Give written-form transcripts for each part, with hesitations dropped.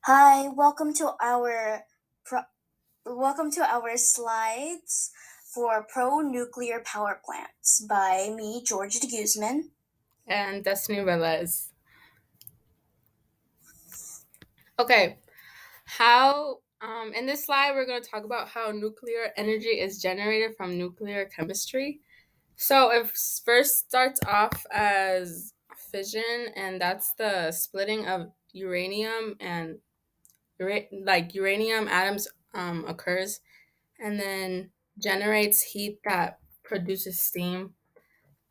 Hi, pro- welcome to our slides for pro nuclear power plants by me, George de Guzman. And Destiny Velez. Okay, how in this slide we're going to talk about how nuclear energy is generated from nuclear chemistry. So it first starts off as fission, and that's the splitting of uranium and uranium atoms occurs, and then generates heat that produces steam.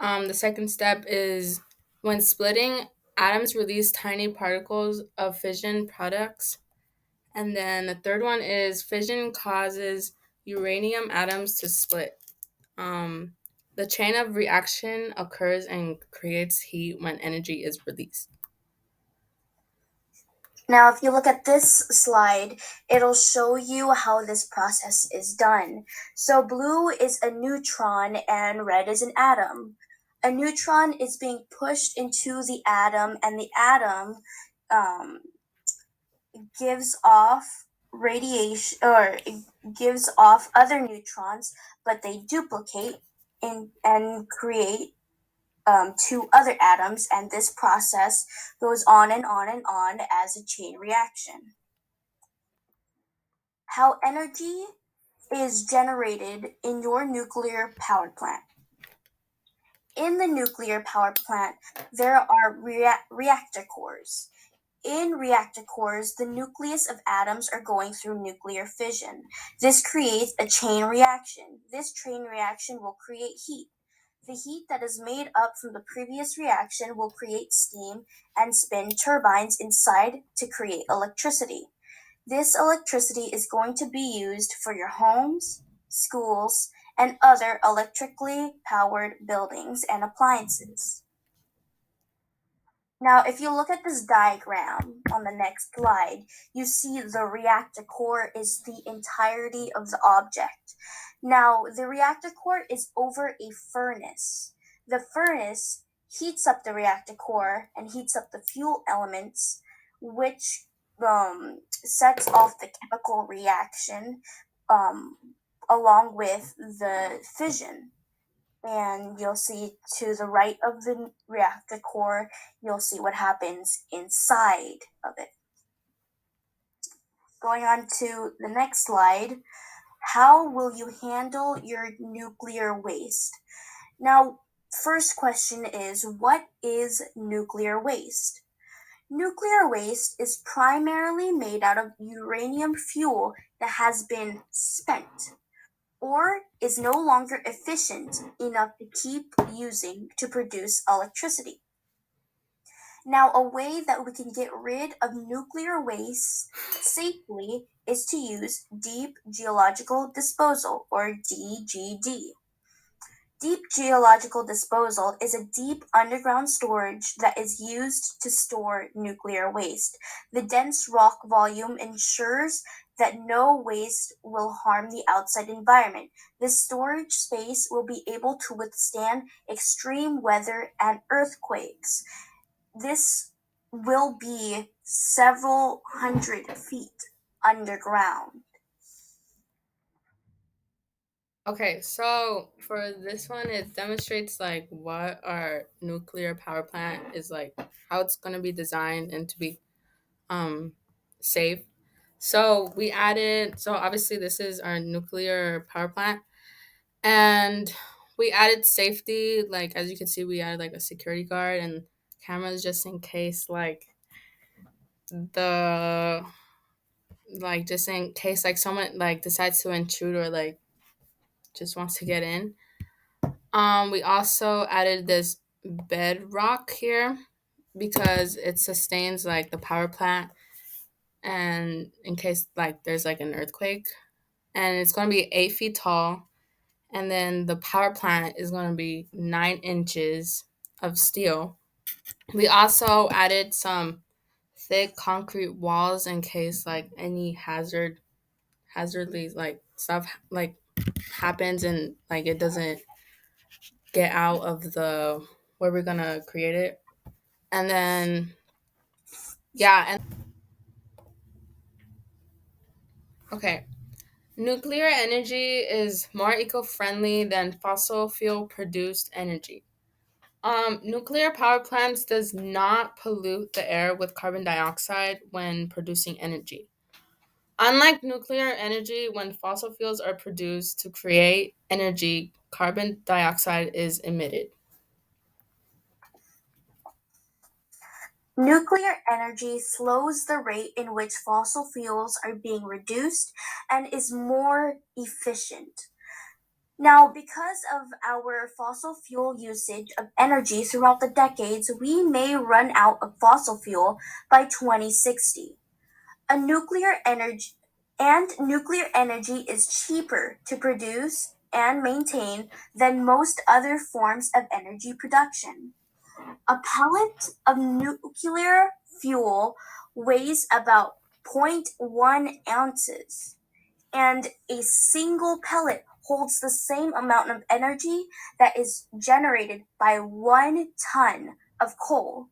The second step is when splitting, atoms release tiny particles of fission products. And then the third one is fission causes uranium atoms to split. Um, the chain of reaction occurs and creates heat when energy is released. Now, if you look at this slide, it'll show you how this process is done. So, blue is a neutron and red is an atom. A neutron is being pushed into the atom, and the atom um, gives off radiation or gives off other neutrons, but they duplicate and create two other atoms, and this process goes on and on and on as a chain reaction. How energy is generated in your nuclear power plant. In the nuclear power plant, there are reactor cores. In reactor cores, the nucleus of atoms are going through nuclear fission. This creates a chain reaction. This chain reaction will create heat. The heat that is made up from the previous reaction will create steam and spin turbines inside to create electricity. This electricity is going to be used for your homes, schools, and other electrically powered buildings and appliances. Now, if you look at this diagram on the next slide, you see the reactor core is the entirety of the object. Now, the reactor core is over a furnace. The furnace heats up the reactor core and heats up the fuel elements, which sets off the chemical reaction um, along with the fission. And you'll see to the right of the reactor core, you'll see what happens inside of it. Going on to the next slide, how will you handle your nuclear waste? Now, first question is, what is nuclear waste? Nuclear waste is primarily made out of uranium fuel that has been spent or is no longer efficient enough to keep using to produce electricity. Now, a way that we can get rid of nuclear waste safely is to use deep geological disposal, or DGD. Deep geological disposal is a deep underground storage that is used to store nuclear waste. The dense rock volume ensures that no waste will harm the outside environment. This storage space will be able to withstand extreme weather and earthquakes. This will be several hundred feet underground. Okay, so for this one, it demonstrates like what our nuclear power plant is like, how it's going to be designed and to be um, safe. So we added, so obviously this is our nuclear power plant, and we added safety. Like as you can see, we added like a security guard and cameras just in case, the just in case like someone like decides to intrude or like just wants to get in. We also added this bedrock here because it sustains like the power plant and in case like there's like an earthquake, and it's going to be 8 feet tall, and then the power plant is going to be 9 inches of steel. We also added some thick concrete walls in case like any hazardly like stuff like happens and like it doesn't get out of the where we're gonna create it. And then yeah, and Okay. Nuclear energy is more eco-friendly than fossil fuel produced energy. Nuclear power plants does not pollute the air with carbon dioxide when producing energy. Unlike nuclear energy, when fossil fuels are produced to create energy, carbon dioxide is emitted. Nuclear energy slows the rate in which fossil fuels are being reduced and is more efficient. Now, because of our fossil fuel usage of energy throughout the decades, we may run out of fossil fuel by 2060. A nuclear energy is cheaper to produce and maintain than most other forms of energy production. A pellet of nuclear fuel weighs about zero point 0.1 ounces, and a single pellet holds the same amount of energy that is generated by 1 ton of coal,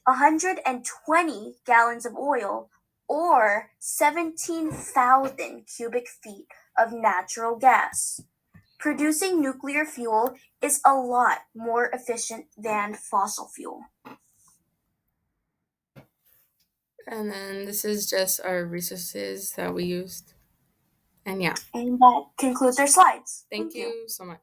120 gallons of oil, or 17,000 cubic feet of natural gas. Producing nuclear fuel is a lot more efficient than fossil fuel. And then this is just our resources that we used. And yeah, And that concludes our slides. thank Thank you. you so much.